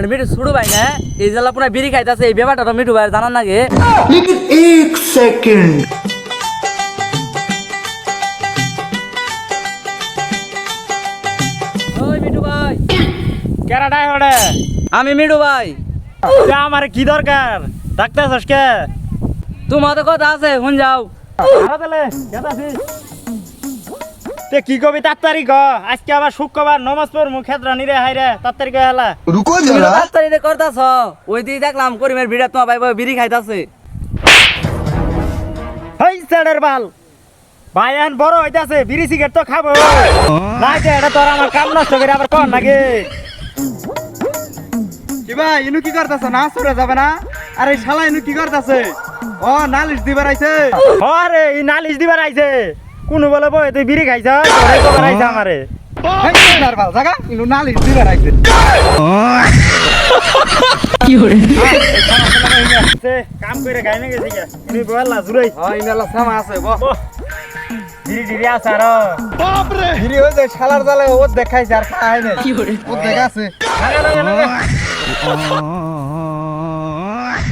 মিঠু ছুড়ু ভাই না এই জেলা পুরা বিড়ি খাইতেছে এই ব্যাপারটা তো মিঠু ভাই জানার নাকি लेकिन एक सेकंड ওই মিঠু ভাই কেরাটাই হড়ে আমি মিঠু ভাই আমার কি দরকার ডাক্তার কে তোমার তো কথা আছে শুন যাও তে কি কবি তাড়াতাড়ি গ আজকে আবার শুক্রবার নমাজ পড়মু খেদরানি রে হাইরে তাড়াতাড়ি গ হেলা रुको তুমি তো जरा তাড়াতাড়ি করতাছ ওই দিয়ে দেখলাম করিমের ভিড়ে তোমার ভাই বিড়ি খাইতাছে হেই সেডের বাল ভাই এখন বড় হইতাছে বিড়ি সিগারেট তো খাবো না যে এটা তোর আমার কাম নষ্ট করে আবার কর নাকি কি ভাই ইনু কি করতেছ না সরে যাবে না আরে শালা ইনু কি করতেছে ও নালিশ দিবার আইছে আরে এই নালিশ দিবার আইছে কোন বলে বই তুই বিড়ি খাইছ তোরাই তো করাইছ আমারে হেই নার বাল জায়গা ইনু নালিশ দিবার আইছে সে কাম করে গাই না গেছি তুই বললা জুরাই ও ইনালা সামা আছে বহ বিড়ি ডিড়ি আছে আর গিরি হয়ে যায় শালার জালে ও দেখাইছে আর খায় না ও দেখাছে লাগা লাগা লাগা